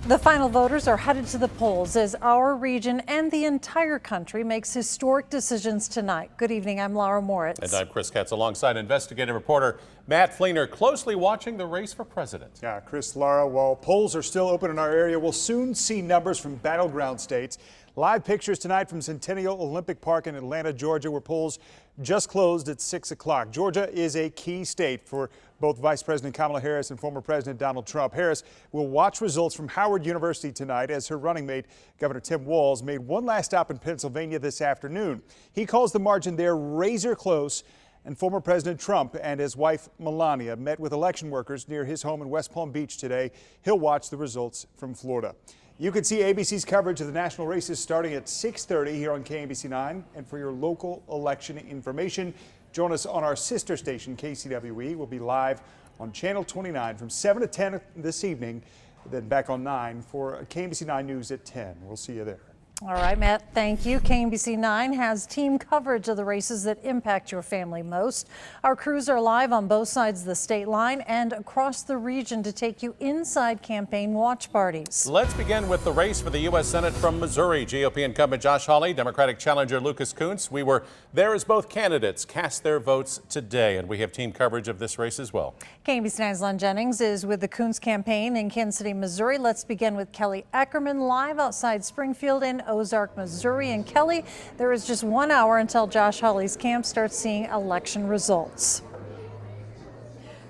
The final voters are headed to the polls as our region and the entire country makes historic decisions tonight. Good evening, I'm Laura Moritz. And I'm Chris Katz alongside investigative reporter Matt Fleener, closely watching the race for president. Yeah, Chris, Laura, while polls are still open in our area, we'll soon see numbers from battleground states. Live pictures tonight from Centennial Olympic Park in Atlanta, Georgia, where polls just closed at 6 o'clock. Georgia is a key state for both Vice President Kamala Harris and former President Donald Trump. Harris will watch results from Howard University tonight as her running mate, Governor Tim Walz, made one last stop in Pennsylvania this afternoon. He calls the margin there razor close, and former President Trump and his wife Melania met with election workers near his home in West Palm Beach today. He'll watch the results from Florida. You can see ABC's coverage of the national races starting at 6:30 here on KMBC 9. And for your local election information, join us on our sister station, KCWE. We'll be live on Channel 29 from 7 to 10 this evening, then back on 9 for KMBC 9 News at 10. We'll see you there. All right, Matt, thank you. KMBC 9 has team coverage of the races that impact your family most. Our crews are live on both sides of the state line and across the region to take you inside campaign watch parties. Let's begin with the race for the U.S. Senate from Missouri. GOP incumbent Josh Hawley, Democratic challenger Lucas Kunce. We were there as both candidates cast their votes today, and we have team coverage of this race as well. KMBC 9's Len Jennings is with the Kunce campaign in Kansas City, Missouri. Let's begin with Kelly Eckerman live outside Springfield in Ozark, Missouri. And Kelly, there is just 1 hour until Josh Hawley's camp starts seeing election results.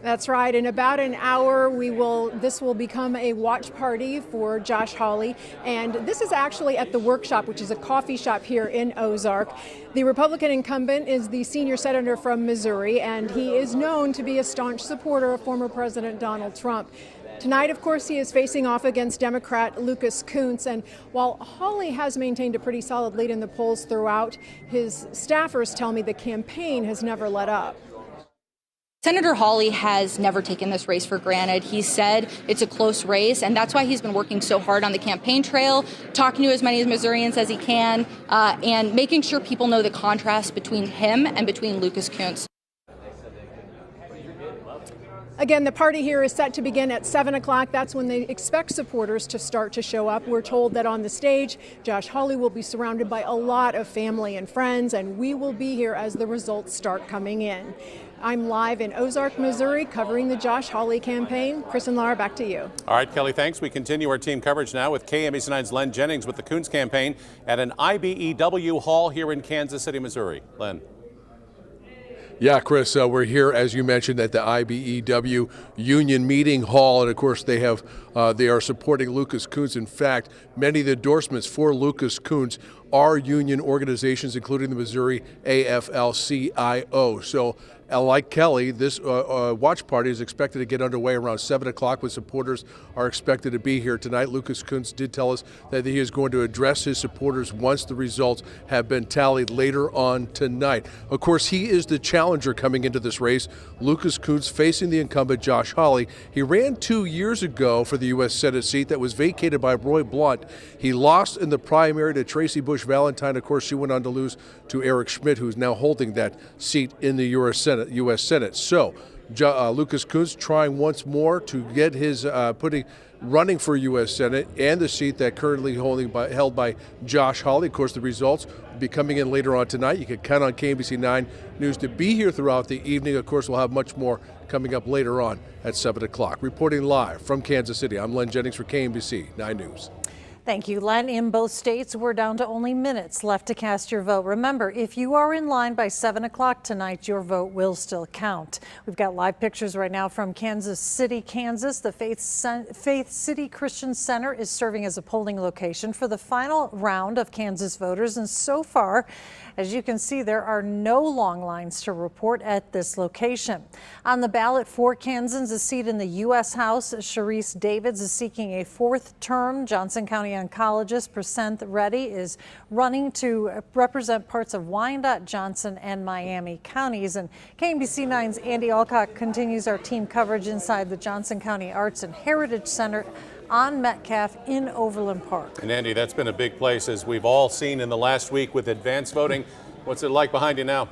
That's right. In about an hour, this will become a watch party for Josh Hawley. And this is actually at the Workshop, which is a coffee shop here in Ozark. The Republican incumbent is the senior senator from Missouri, and he is known to be a staunch supporter of former President Donald Trump. Tonight, of course, he is facing off against Democrat Lucas Kunce, and while Hawley has maintained a pretty solid lead in the polls throughout, his staffers tell me the campaign has never let up. Senator Hawley has never taken this race for granted. He said it's a close race, and that's why he's been working so hard on the campaign trail, talking to as many Missourians as he can, and making sure people know the contrast between him and between Lucas Kunce. Again, the party here is set to begin at 7 o'clock. That's when they expect supporters to start to show up. We're told that on the stage, Josh Hawley will be surrounded by a lot of family and friends, and we will be here as the results start coming in. I'm live in Ozark, Missouri, covering the Josh Hawley campaign. Chris and Laura, back to you. All right, Kelly, thanks. We continue our team coverage now with KMBC 9's Len Jennings with the Kunce campaign at an IBEW hall here in Kansas City, Missouri. Len. Yeah, Chris, we're here, as you mentioned, at the IBEW Union Meeting Hall, and of course they are supporting Lucas Kunce. In fact, many of the endorsements for Lucas Kunce are union organizations, including the Missouri AFL-CIO. So, like Kelly, this watch party is expected to get underway around 7 o'clock, with supporters are expected to be here tonight. Lucas Kunce did tell us that he is going to address his supporters once the results have been tallied later on tonight. Of course, he is the challenger coming into this race. Lucas Kunce facing the incumbent Josh Hawley. He ran 2 years ago for the U.S. Senate seat that was vacated by Roy Blunt. He lost in the primary to Tracy Bush Valentine. Of course, she went on to lose to Eric Schmidt, who's now holding that seat in the U.S. Senate. So, Lucas Kunce trying once more to get his running for U.S. Senate and the seat that currently held by Josh Hawley. Of course, the results will be coming in later on tonight. You can count on KMBC 9 News to be here throughout the evening. Of course, we'll have much more coming up later on at 7 o'clock. Reporting live from Kansas City, I'm Len Jennings for KMBC 9 News. Thank you, Len. In both states, we're down to only minutes left to cast your vote. Remember, if you are in line by 7 o'clock tonight, your vote will still count. We've got live pictures right now from Kansas City, Kansas. The Faith City Christian Center is serving as a polling location for the final round of Kansas voters. And so far, as you can see, there are no long lines to report at this location. On the ballot for Kansans, a seat in the U.S. House, Sharice Davids is seeking a fourth term. Johnson County oncologist Prasanth Reddy is running to represent parts of Wyandotte, Johnson, and Miami counties. And KMBC 9's Andy Alcock continues our team coverage inside the Johnson County Arts and Heritage Center on Metcalf in Overland Park. And Andy, that's been a big place, as we've all seen in the last week with advance voting. What's it like behind you now?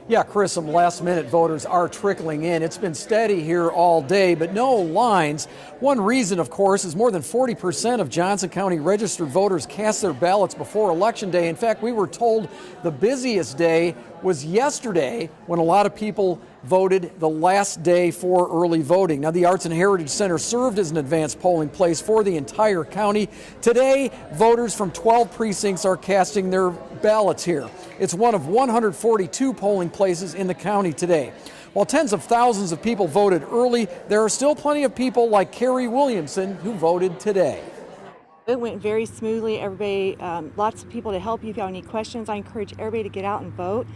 Yeah, Chris, some last-minute voters are trickling in. It's been steady here all day, but no lines. One reason, of course, is more than 40% of Johnson County registered voters cast their ballots before Election Day. In fact, we were told the busiest day was yesterday when a lot of people voted the last day for early voting. Now, the Arts and Heritage Center served as an advanced polling place for the entire county. Today, voters from 12 precincts are casting their ballots here. It's one of 142 polling places in the county today. While tens of thousands of people voted early, there are still plenty of people like Carrie Williamson who voted today. It went very smoothly. Everybody, lots of people to help you if you have any questions. I encourage everybody to get out and vote.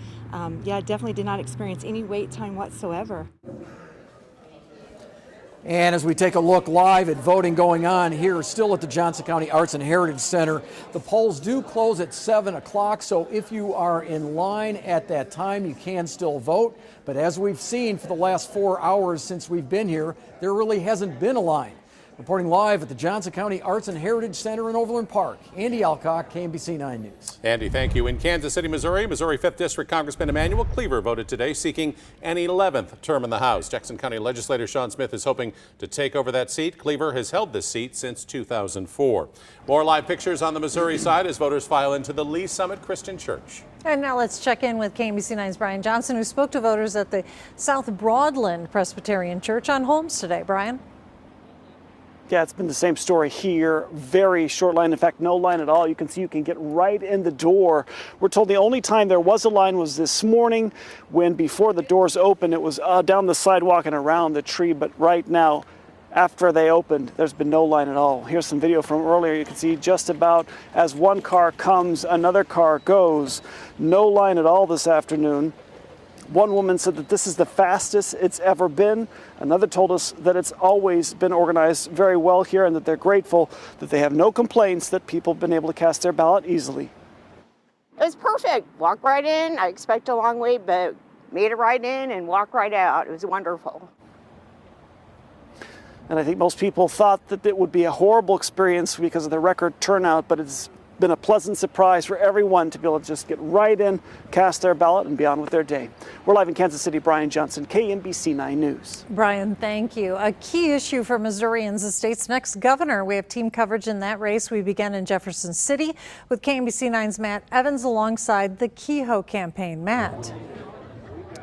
Yeah, definitely did not experience any wait time whatsoever. And as we take a look live at voting going on here, still at the Johnson County Arts and Heritage Center, the polls do close at 7 o'clock, so if you are in line at that time, you can still vote. But as we've seen for the last 4 hours since we've been here, there really hasn't been a line. Reporting live at the Johnson County Arts and Heritage Center in Overland Park, Andy Alcock, KMBC 9 News. Andy, thank you. In Kansas City, Missouri, 5th District Congressman Emanuel Cleaver voted today seeking an 11th term in the House. Jackson County legislator Sean Smith is hoping to take over that seat. Cleaver has held this seat since 2004. More live pictures on the Missouri side as voters file into the Lee Summit Christian Church. And now let's check in with KMBC 9's Brian Johnson, who spoke to voters at the South Broadland Presbyterian Church on Holmes today. Brian? Yeah, it's been the same story here. Very short line. In fact, no line at all. You can see you can get right in the door. We're told the only time there was a line was this morning when before the doors opened, it was down the sidewalk and around the tree. But right now, after they opened, there's been no line at all. Here's some video from earlier. You can see just about as one car comes, another car goes. No line at all this afternoon. One woman said that this is the fastest it's ever been. Another told us that it's always been organized very well here and that they're grateful that they have no complaints that people have been able to cast their ballot easily. It was perfect. Walked right in. I expect a long wait, but made it right in and walked right out. It was wonderful. And I think most people thought that it would be a horrible experience because of the record turnout, but it's been a pleasant surprise for everyone to be able to just get right in, cast their ballot, and be on with their day. We're live in Kansas City. Brian Johnson, KMBC 9 News. Brian, thank you. A key issue for Missourians, the state's next governor. We have team coverage in that race. We began in Jefferson City with KMBC 9's Matt Evans alongside the Kehoe campaign. Matt.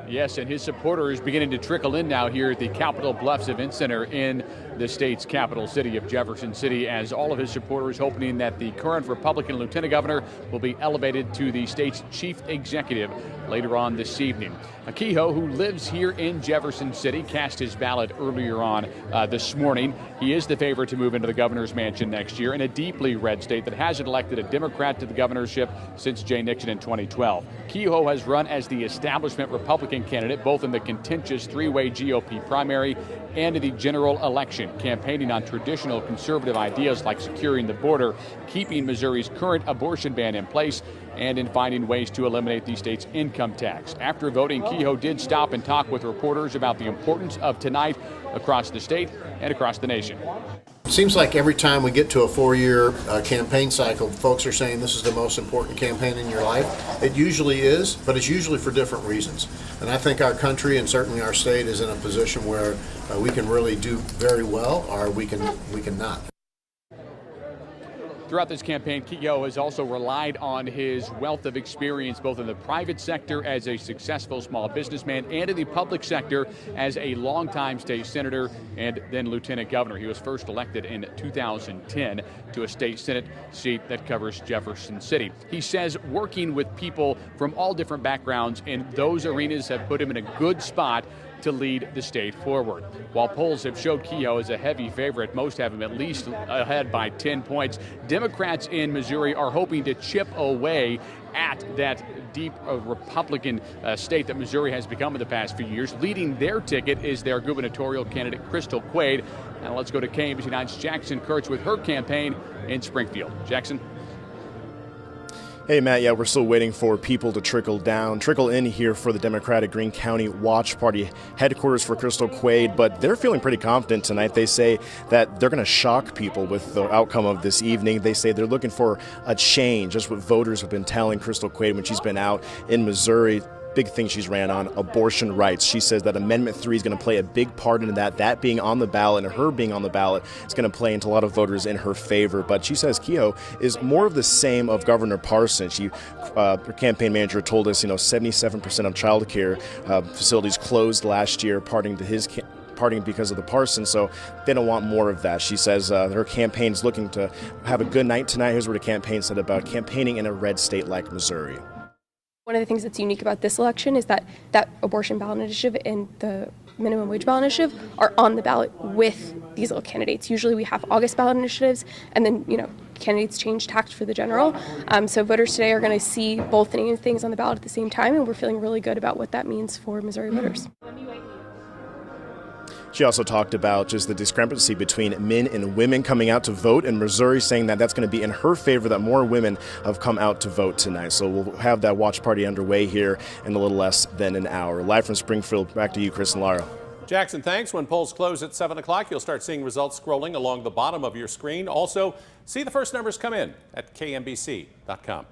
Yes, and his supporters beginning to trickle in now here at the Capitol Bluffs Event Center in the state's capital city of Jefferson City, as all of his supporters hoping that the current Republican lieutenant governor will be elevated to the state's chief executive later on this evening. Kehoe, who lives here in Jefferson City, cast his ballot earlier on this morning. He is the favorite to move into the governor's mansion next year in a deeply red state that hasn't elected a Democrat to the governorship since Jay Nixon in 2012. Kehoe has run as the establishment Republican candidate both in the contentious three-way GOP primary and in the general election, campaigning on traditional conservative ideas like securing the border, keeping Missouri's current abortion ban in place, and in finding ways to eliminate the state's income tax. After voting, Kehoe did stop and talk with reporters about the importance of tonight across the state and across the nation. It seems like every time we get to a four-year campaign cycle, folks are saying this is the most important campaign in your life. It usually is, but it's usually for different reasons. And I think our country and certainly our state is in a position where we can really do very well, or we can not. Throughout this campaign, Kehoe has also relied on his wealth of experience both in the private sector as a successful small businessman and in the public sector as a longtime state senator and then lieutenant governor. He was first elected in 2010 to a state senate seat that covers Jefferson City. He says working with people from all different backgrounds in those arenas have put him in a good spot to lead the state forward. While polls have showed Kehoe as a heavy favorite, most have him at least ahead by 10 points. Democrats in Missouri are hoping to chip away at that deep Republican state that Missouri has become in the past few years. Leading their ticket is their gubernatorial candidate, Crystal Quade. Now let's go to KMBC 9's Jackson Kurtz with her campaign in Springfield. Jackson. Hey, Matt, yeah, we're still waiting for people to trickle in here for the Democratic Greene County Watch Party headquarters for Crystal Quade, but they're feeling pretty confident tonight. They say that they're going to shock people with the outcome of this evening. They say they're looking for a change. That's what voters have been telling Crystal Quade when she's been out in Missouri. big thing she's ran on, abortion rights. She says that Amendment 3 is going to play a big part in that being on the ballot and her being on the ballot is going to play into a lot of voters in her favor. But she says Kehoe is more of the same of Governor Parson. Her campaign manager told us, 77% of child care facilities closed last year, parting because of the Parson, so they don't want more of that. She says her campaign's looking to have a good night tonight. Here's what the campaign said about campaigning in a red state like Missouri. One of the things that's unique about this election is that abortion ballot initiative and the minimum wage ballot initiative are on the ballot with these little candidates. Usually we have August ballot initiatives, and then candidates change tact for the general. So voters today are going to see both things on the ballot at the same time, and we're feeling really good about what that means for Missouri voters. She also talked about just the discrepancy between men and women coming out to vote in Missouri, saying that that's going to be in her favor, that more women have come out to vote tonight. So we'll have that watch party underway here in a little less than an hour. Live from Springfield, back to you, Chris and Lara. Jackson, thanks. When polls close at 7 o'clock, you'll start seeing results scrolling along the bottom of your screen. Also, see the first numbers come in at KMBC.com.